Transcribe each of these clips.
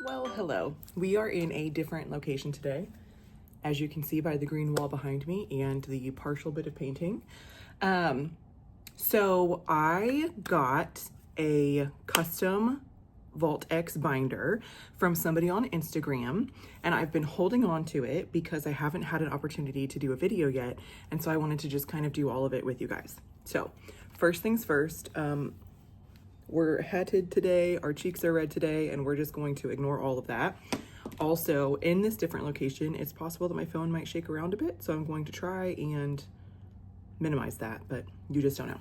Well, hello. We are in a different location today, as you can see by the green wall behind me and the partial bit of painting. So I got a custom Vault X binder from somebody on Instagram, and I've been holding on to it because I haven't had an opportunity to do a video yet, and so I wanted to just kind of do all of it with you guys. So first things first, we're hatted today, our cheeks are red today, and we're just going to ignore all of that. Also, in this different location, it's possible that my phone might shake around a bit, so I'm going to try and minimize that, but you just don't know.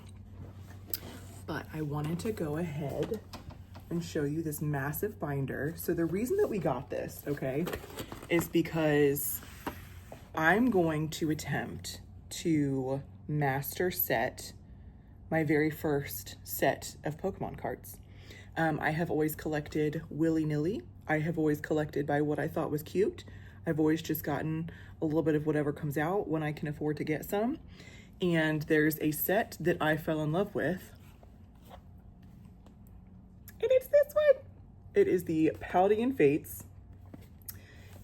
But I wanted to go ahead and show you this massive binder. So the reason that we got this, okay, is because I'm going to attempt to master set my very first set of Pokemon cards. I have always collected willy-nilly. I have always collected by what I thought was cute. I've always just gotten a little bit of whatever comes out when I can afford to get some. And there's a set that I fell in love with. And it's this one. It is the Paldean Fates.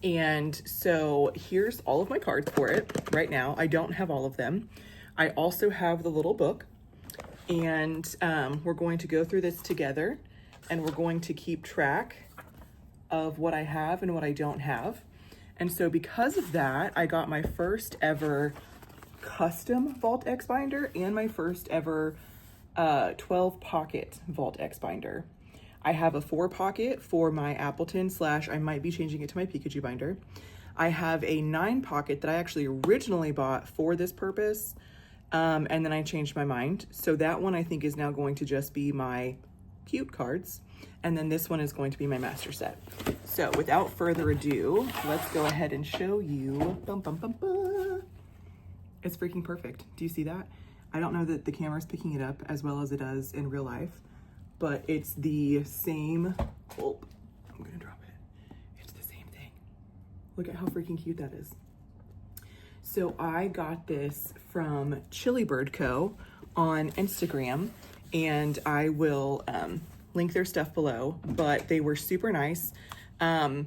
And so here's all of my cards for it right now. I don't have all of them. I also have the little book. And we're going to go through this together, and we're going to keep track of what I have and what I don't have. And so because of that, I got my first ever custom Vault X binder and my first ever 12 pocket Vault X binder. I have a 4 pocket for my Appleton / I might be changing it to my Pikachu binder. I have a 9 pocket that I actually originally bought for this purpose. And then I changed my mind. So that one I think is now going to just be my cute cards. And then this one is going to be my master set. So without further ado, let's go ahead and show you. Bum, bum, bum, bum. It's freaking perfect. Do you see that? I don't know that the camera's picking it up as well as it does in real life, but it's the same. Oh, I'm gonna drop it. It's the same thing. Look at how freaking cute that is. So I got this from Chili Bird Co. on Instagram, and I will link their stuff below, but they were super nice. I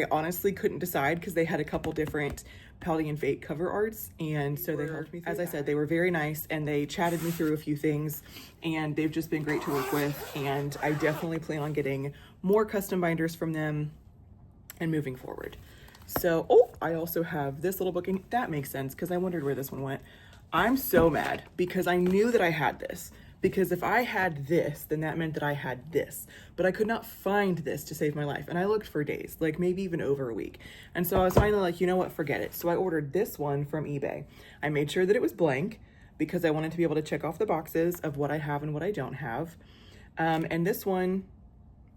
honestly couldn't decide because they had a couple different Paldean Fate cover arts, and so they helped me through. As I said, they were very nice, and they chatted me through a few things, and they've just been great to work with, and I definitely plan on getting more custom binders from them and moving forward. So, oh, I also have this little book, and that makes sense because I wondered where this one went. I'm so mad because I knew that I had this, because if I had this, then that meant that I had this, but I could not find this to save my life. And I looked for days, like maybe even over a week. And so I was finally like, you know what, forget it. So I ordered this one from eBay. I made sure that it was blank because I wanted to be able to check off the boxes of what I have and what I don't have. And this one,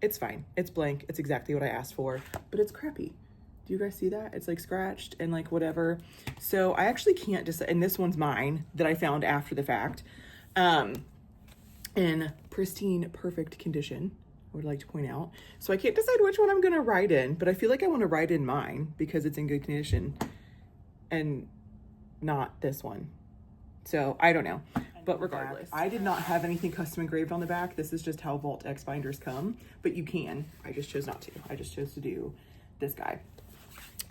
it's fine. It's blank. It's exactly what I asked for, but it's crappy. Do you guys see that? It's like scratched and like whatever. So I actually can't decide, and this one's mine that I found after the fact, in pristine, perfect condition, I would like to point out. So I can't decide which one I'm gonna write in, but I feel like I wanna write in mine because it's in good condition and not this one. So I don't know, but regardless, I did not have anything custom engraved on the back. This is just how Vault X binders come, but you can. I just chose not to. I just chose to do this guy.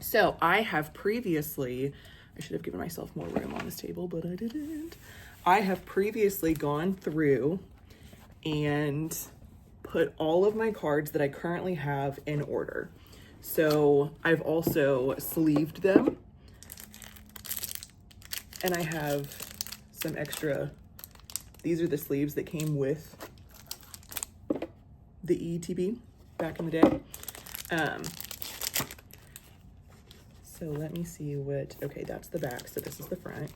So I have previously, I should have given myself more room on this table, but I didn't. I have previously gone through and put all of my cards that I currently have in order. So I've also sleeved them, and I have some extra, these are the sleeves that came with the ETB back in the day. So let me see what, okay, that's the back, so this is the front.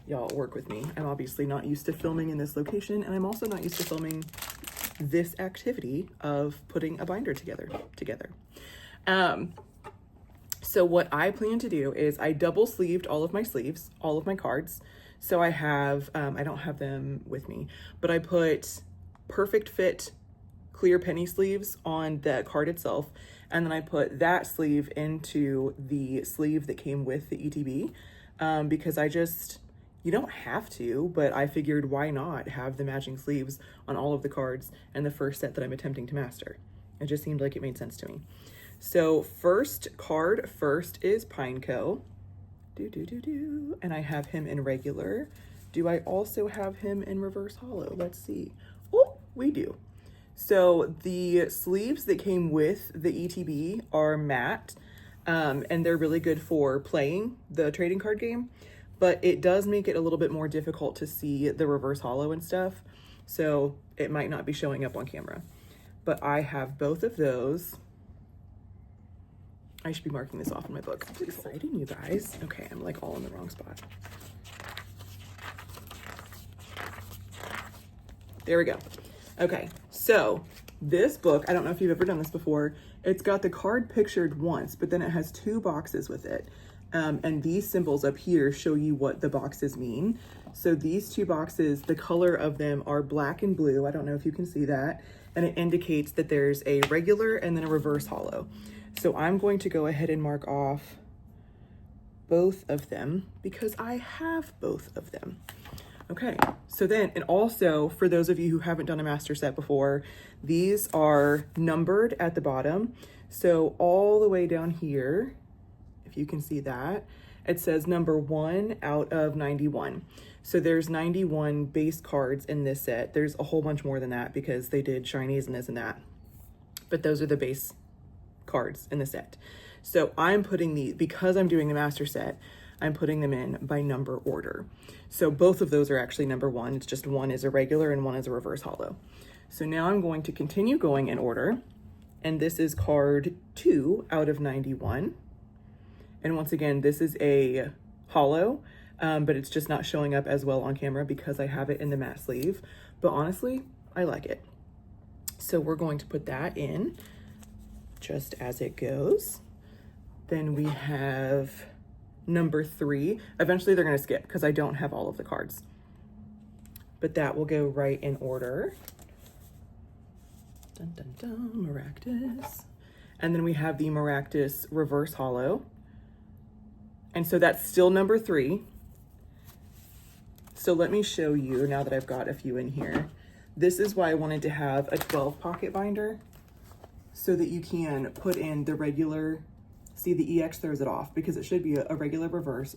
Y'all work with me. I'm obviously not used to filming in this location, and I'm also not used to filming this activity of putting a binder together. So what I plan to do is I double sleeved all of my sleeves, all of my cards. So I have, I don't have them with me, but I put perfect fit clear penny sleeves on the card itself. And then I put that sleeve into the sleeve that came with the ETB, because you don't have to, but I figured why not have the matching sleeves on all of the cards and the first set that I'm attempting to master. It just seemed like it made sense to me. So first is Pineco. And I have him in regular. Do I also have him in reverse hollow? Let's see. Oh, we do. So the sleeves that came with the ETB are matte, and they're really good for playing the trading card game, but it does make it a little bit more difficult to see the reverse hollow and stuff. So it might not be showing up on camera, but I have both of those. I should be marking this off in my book. It's exciting, you guys. Okay, I'm like all in the wrong spot. There we go. Okay, so this book, I don't know if you've ever done this before. It's got the card pictured once, but then it has 2 boxes with it. And these symbols up here show you what the boxes mean. So these 2 boxes, the color of them are black and blue. I don't know if you can see that. And it indicates that there's a regular and then a reverse hollow. So I'm going to go ahead and mark off both of them because I have both of them. Okay, so then, and also for those of you who haven't done a master set before, these are numbered at the bottom. So all the way down here, if you can see that, it says number 1 out of 91. So there's 91 base cards in this set. There's a whole bunch more than that because they did shinies and this and that. But those are the base cards in the set. So I'm putting these, because I'm doing the master set, I'm putting them in by number order. So both of those are actually number 1. It's just one is a regular and one is a reverse hollow. So now I'm going to continue going in order. And this is card 2 out of 91. And once again, this is a hollow, but it's just not showing up as well on camera because I have it in the matte sleeve. But honestly, I like it. So we're going to put that in just as it goes. Then we have number 3. Eventually they're going to skip because I don't have all of the cards. But that will go right in order. Dun, dun, dun, Maractus. And then we have the Maractus reverse hollow. And so that's still number 3. So let me show you now that I've got a few in here. This is why I wanted to have a 12 pocket binder so that you can put in the regular, see the EX throws it off because it should be a regular reverse,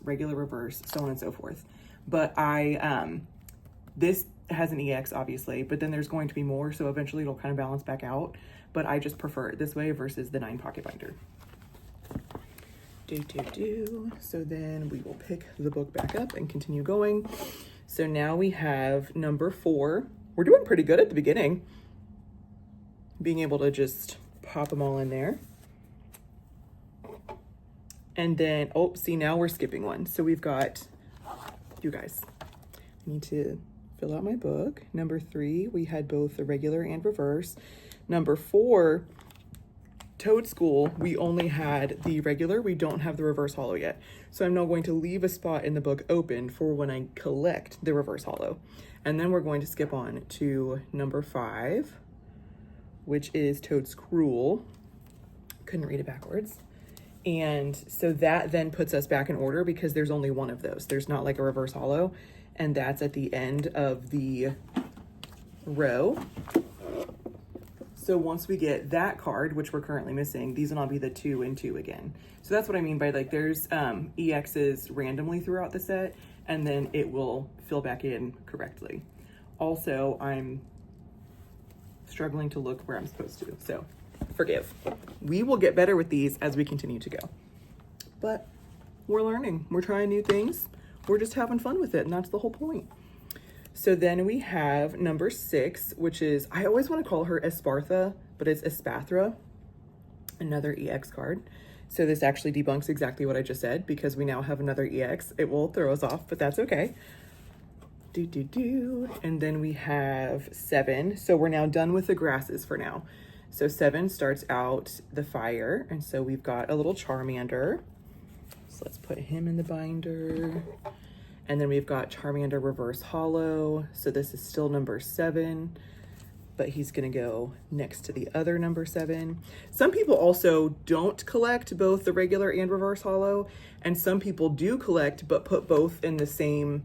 so on and so forth. But this has an EX obviously, but then there's going to be more, so eventually it'll kind of balance back out. But I just prefer it this way versus the 9 pocket binder. So then we will pick the book back up and continue going. So now we have number 4. We're doing pretty good at the beginning. Being able to just pop them all in there. And then, oh, see, now we're skipping one. So we've got, you guys, I need to fill out my book. Number 3, we had both the regular and reverse. Number 4, Toad School, we only had the regular. We don't have the reverse hollow yet. So I'm now going to leave a spot in the book open for when I collect the reverse hollow. And then we're going to skip on to number 5, which is Toad's Cruel. Couldn't read it backwards. And so that then puts us back in order because there's only one of those. There's not like a reverse hollow. And that's at the end of the row. So once we get that card, which we're currently missing, these will not be the 2 and 2 again. So that's what I mean by like there's EXs randomly throughout the set and then it will fill back in correctly. Also, I'm struggling to look where I'm supposed to, so forgive. We will get better with these as we continue to go. But we're learning, we're trying new things. We're just having fun with it, and that's the whole point. So then we have number 6, which is, I always want to call her Espartha, but it's Espathra, another EX card. So this actually debunks exactly what I just said because we now have another EX. It will throw us off, but that's okay. And then we have 7. So we're now done with the grasses for now. So 7 starts out the fire. And so we've got a little Charmander. So let's put him in the binder. And then we've got Charmander reverse hollow. So this is still number 7, but he's gonna go next to the other number 7. Some people also don't collect both the regular and reverse hollow. And some people do collect, but put both in the same,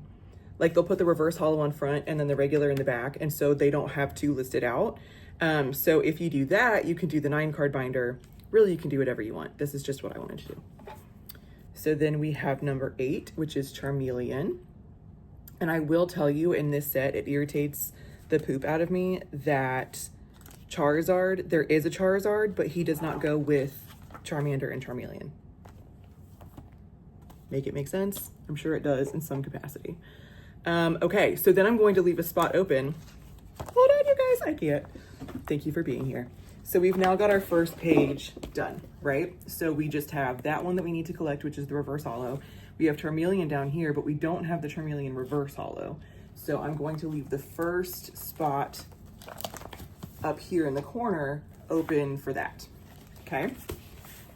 like they'll put the reverse hollow on front and then the regular in the back. And so they don't have 2 listed out. So if you do that, you can do the 9-card binder. Really, you can do whatever you want. This is just what I wanted to do. So then we have number 8, which is Charmeleon. And I will tell you, in this set, it irritates the poop out of me that Charizard, there is a Charizard, but he does not go with Charmander and Charmeleon. Make it make sense? I'm sure it does in some capacity. Okay, so then I'm going to leave a spot open. Hold on, you guys, I can't. Thank you for being here. So we've now got our first page done, right? So we just have that one that we need to collect, which is the reverse holo. We have Charmeleon down here, but we don't have the Charmeleon reverse holo. So I'm going to leave the first spot up here in the corner open for that, okay?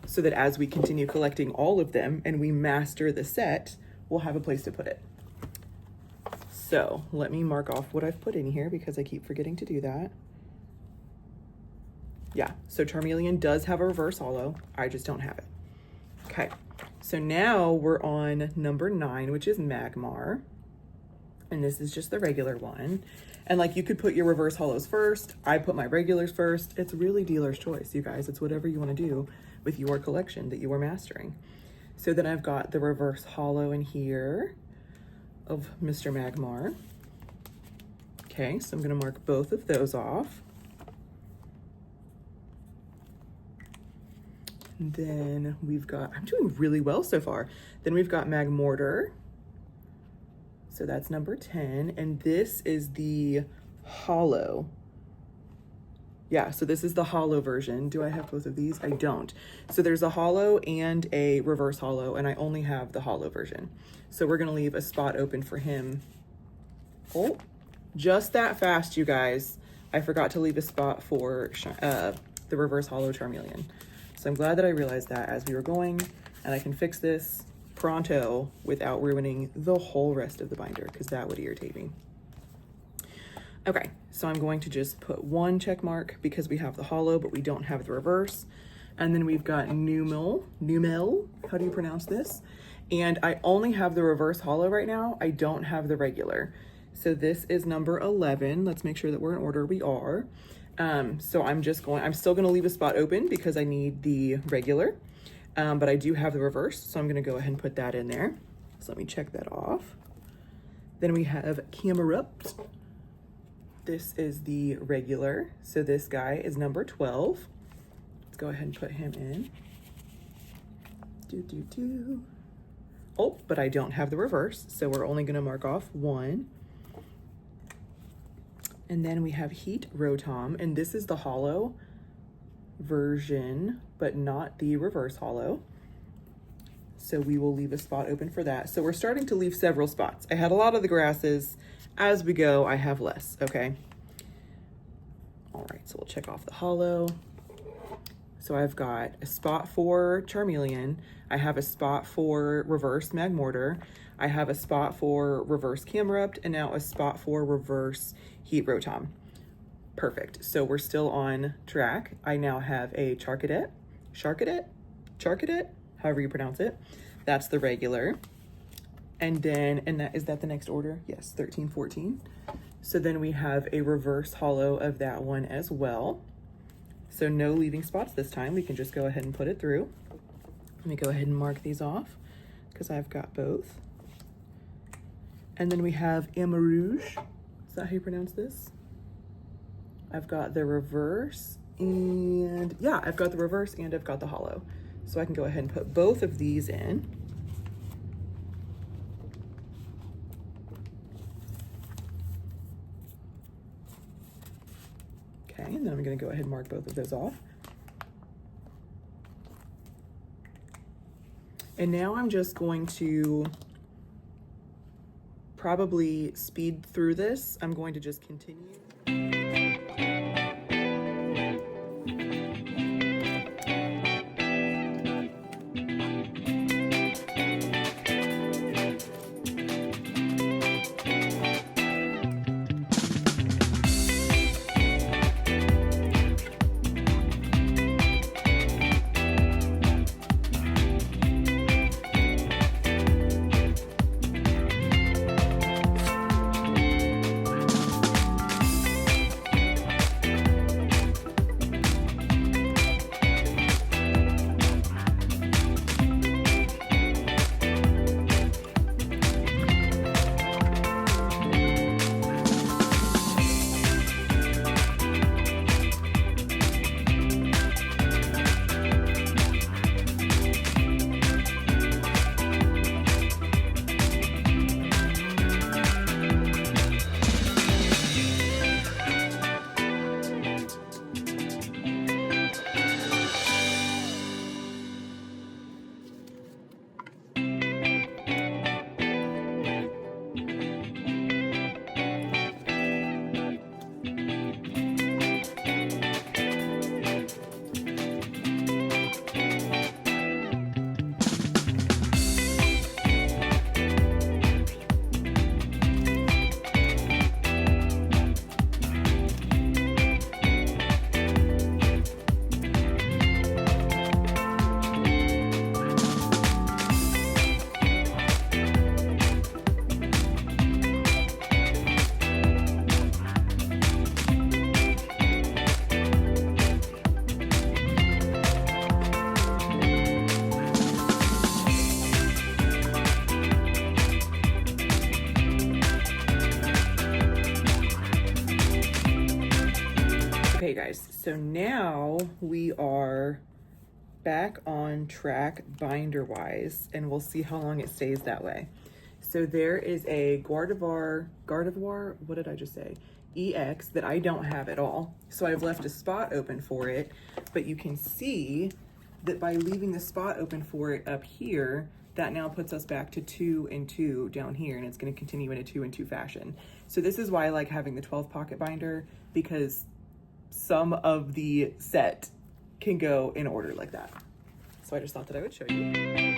So that as we continue collecting all of them and we master the set, we'll have a place to put it. So let me mark off what I've put in here because I keep forgetting to do that. Yeah, so Charmeleon does have a reverse holo. I just don't have it. Okay, so now we're on number 9, which is Magmar. And this is just the regular one. And like, you could put your reverse holos first. I put my regulars first. It's really dealer's choice, you guys. It's whatever you want to do with your collection that you are mastering. So then I've got the reverse holo in here of Mr. Magmar. Okay, so I'm going to mark both of those off. And then we've got, I'm doing really well so far. Then we've got Magmortar. So that's number 10. And this is the holo. Yeah, so this is the holo version. Do I have both of these? I don't. So there's a holo and a reverse holo, and I only have the holo version. So we're gonna leave a spot open for him. Oh, just that fast, you guys. I forgot to leave a spot for the reverse holo Charmeleon. So I'm glad that I realized that as we were going, and I can fix this pronto without ruining the whole rest of the binder, because that would irritate me. Okay, so I'm going to just put 1 check mark because we have the holo, but we don't have the reverse. And then we've got Numel, how do you pronounce this? And I only have the reverse holo right now. I don't have the regular. So this is number 11. Let's make sure that we're in order. We are. So I'm still gonna leave a spot open because I need the regular, but I do have the reverse. So I'm gonna go ahead and put that in there. So let me check that off. Then we have Camerupt. This is the regular. So this guy is number 12. Let's go ahead and put him in. Oh, but I don't have the reverse. So we're only gonna mark off 1. And then we have Heat Rotom, and this is the holo version, but not the reverse holo. So we will leave a spot open for that. So we're starting to leave several spots. I had a lot of the grasses. As we go, I have less, okay? All right, so we'll check off the holo. So I've got a spot for Charmeleon. I have a spot for reverse Magmortar. I have a spot for reverse Camerupt, and now a spot for reverse Heat Rotom. Perfect. So we're still on track. I now have a Charcadet, however you pronounce it. That's the regular. And then, is that the next order? Yes, 13, 14. So then we have a reverse holo of that one as well. So no leaving spots this time. We can just go ahead and put it through. Let me go ahead and mark these off because I've got both. And then we have Amarouge. Is that how you pronounce this? I've got the reverse and yeah, I've got the reverse and I've got the holo. So I can go ahead and put both of these in. Okay, and then I'm gonna go ahead and mark both of those off. And now I'm just going to probably speed through this. I'm going to just continue. Okay, guys, so now we are back on track binder-wise, and we'll see how long it stays that way. So there is a Gardevoir, what did I just say? EX that I don't have at all. So I've left a spot open for it, but you can see that by leaving the spot open for it up here, that now puts us back to 2 and 2 down here, and it's going to continue in a 2 and 2 fashion. So this is why I like having the 12 pocket binder, because some of the set can go in order like that. So I just thought that I would show you.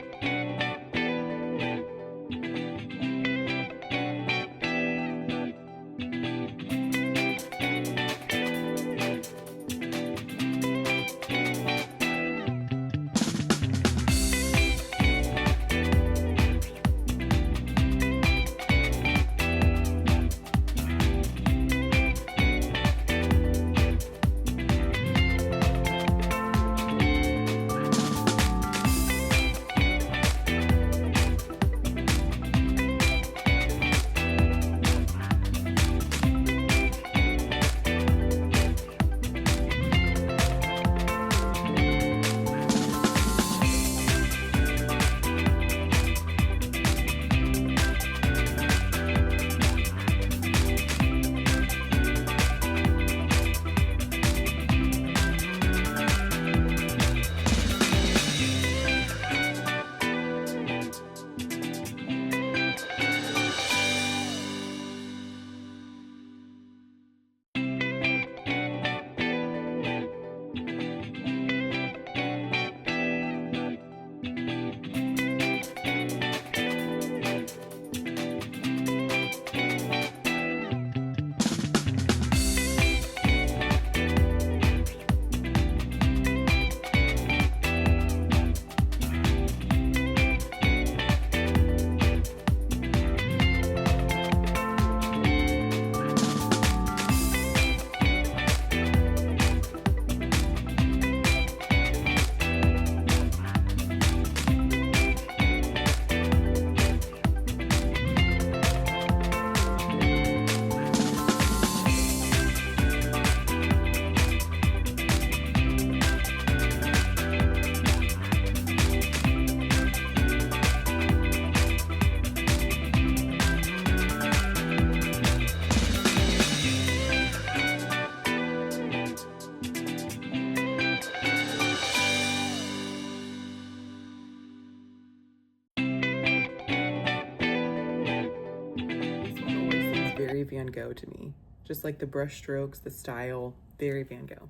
Very Van Gogh to me. Just like the brush strokes, the style, very Van Gogh.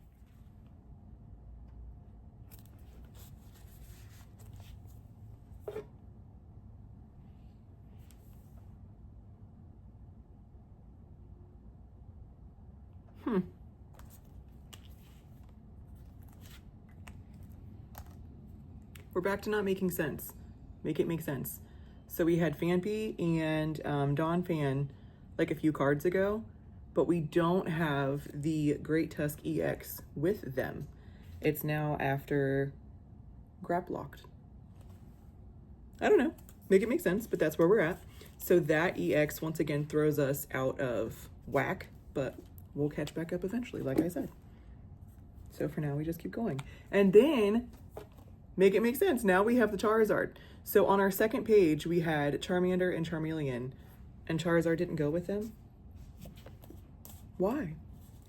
We're back to not making sense. Make it make sense. So we had Phanpy and Dawn Fan like a few cards ago, but we don't have the Great Tusk EX with them. It's now after Graplocked. I don't know, make it make sense, but that's where we're at. So that EX once again throws us out of whack, but we'll catch back up eventually, like I said. So for now, we just keep going. And then, make it make sense, now we have the Charizard. So on our second page, we had Charmander and Charmeleon, and Charizard didn't go with them. Why?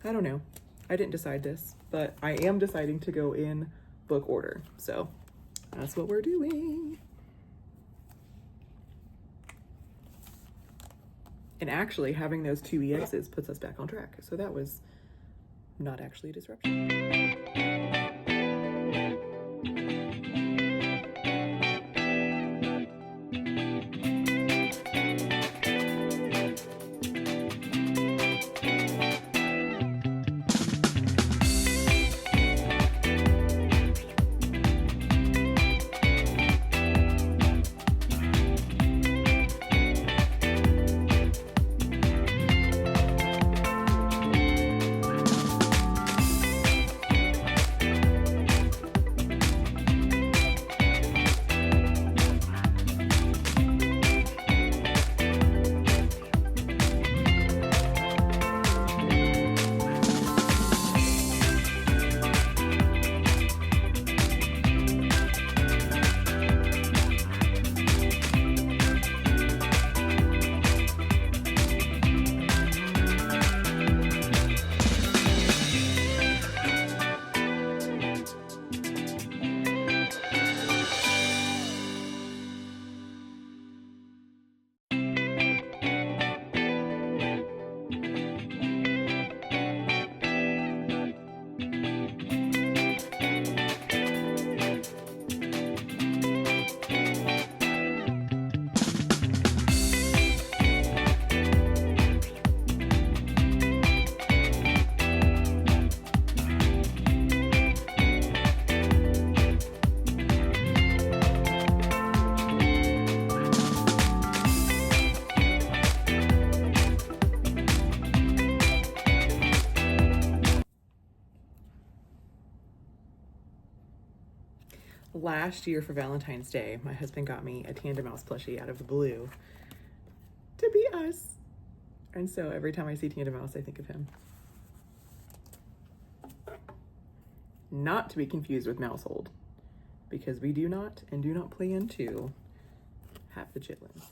I don't know. I didn't decide this, but I am deciding to go in book order. So that's what we're doing. And actually having those two EXs puts us back on track. So that was not actually a disruption. last year for Valentine's Day, my husband got me a Tandem Mouse plushie out of the blue to be us. And so every time I see Tandem Mouse, I think of him. Not to be confused with Mousehold, because we do not and do not play into Half the Chitlins.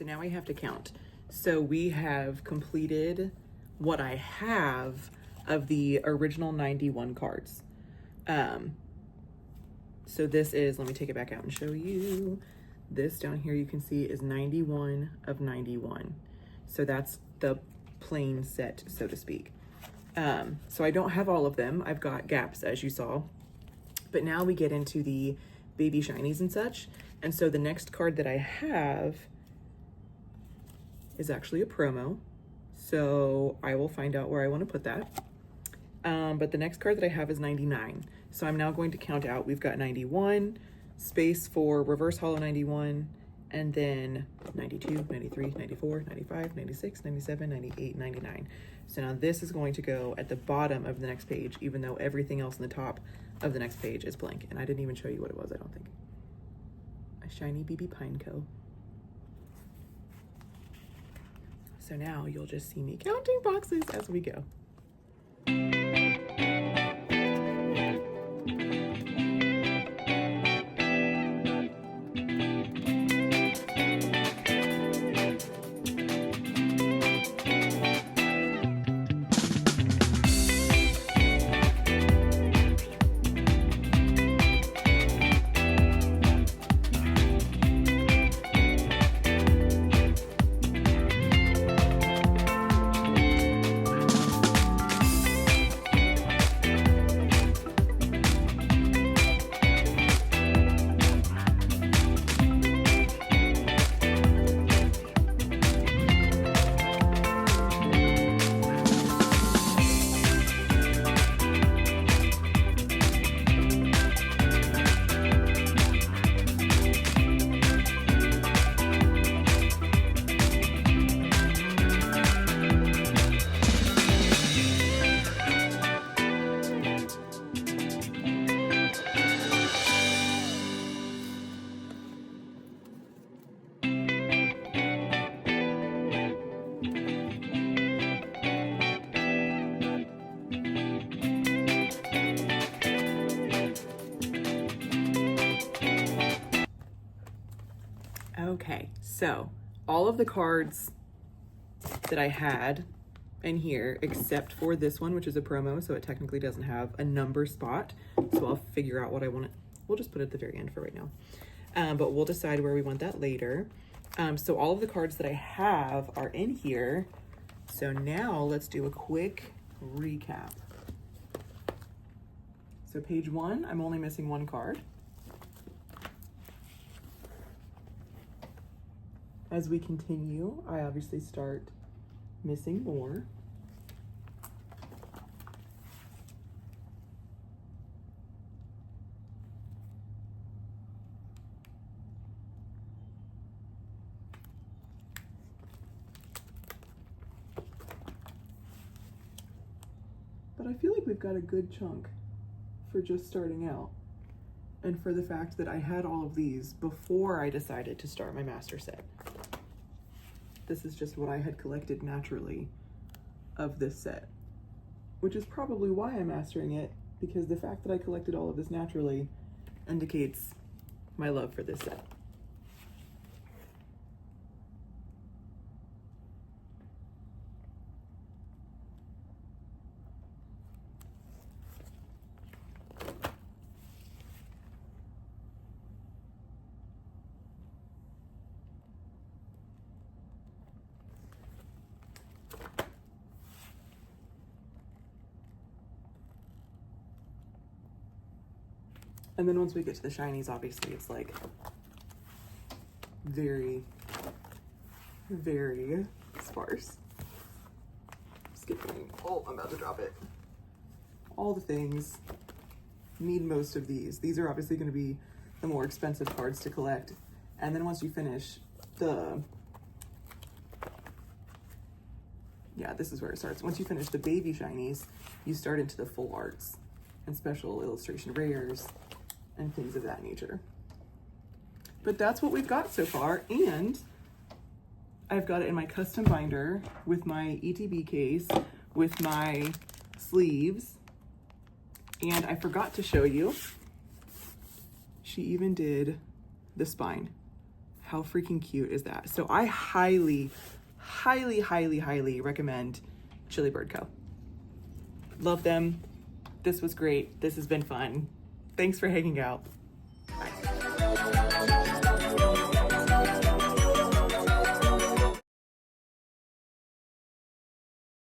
Now we have to count. So we have completed what I have of the original 91 cards. So this is, let me take it back out and show you. This down here you can see is 91 of 91. So that's the plain set, so to speak. So I don't have all of them. I've got gaps, as you saw. But now we get into the baby shinies and such. And so the next card that I have is actually a promo. So I will find out where I want to put that. But the next card that I have is 99. So I'm now going to count out. We've got 91, space for reverse holo 91, and then 92, 93, 94, 95, 96, 97, 98, 99. So now this is going to go at the bottom of the next page, even though everything else in the top of the next page is blank. And I didn't even show you what it was, I don't think. A shiny BB Pineco. So now you'll just see me counting boxes as we go. Okay, so all of the cards that I had in here, except for this one, which is a promo, so it technically doesn't have a number spot. So I'll figure out what I want it. We'll just put it at the very end for right now. But we'll decide where we want that later. So all of the cards that I have are in here. So now let's do a quick recap. So page 1, I'm only missing 1 card. As we continue, I obviously start missing more. But I feel like we've got a good chunk for just starting out. And for the fact that I had all of these before I decided to start my master set. This is just what I had collected naturally of this set, which is probably why I'm mastering it, because the fact that I collected all of this naturally indicates my love for this set. And then once we get to the shinies, obviously it's like very, very sparse. Skipping. Oh, I'm about to drop it. All the things. Need most of these. These are obviously going to be the more expensive cards to collect. And then once you finish the... Yeah, this is where it starts. Once you finish the baby shinies, you start into the full arts and special illustration rares and things of that nature. But that's what we've got so far, and I've got it in my custom binder with my ETB case, with my sleeves, and I forgot to show you, she even did the spine. How freaking cute is that? So I highly, highly, highly, highly recommend Chili Bird Co. Love them. This was great. This has been fun. Thanks for hanging out.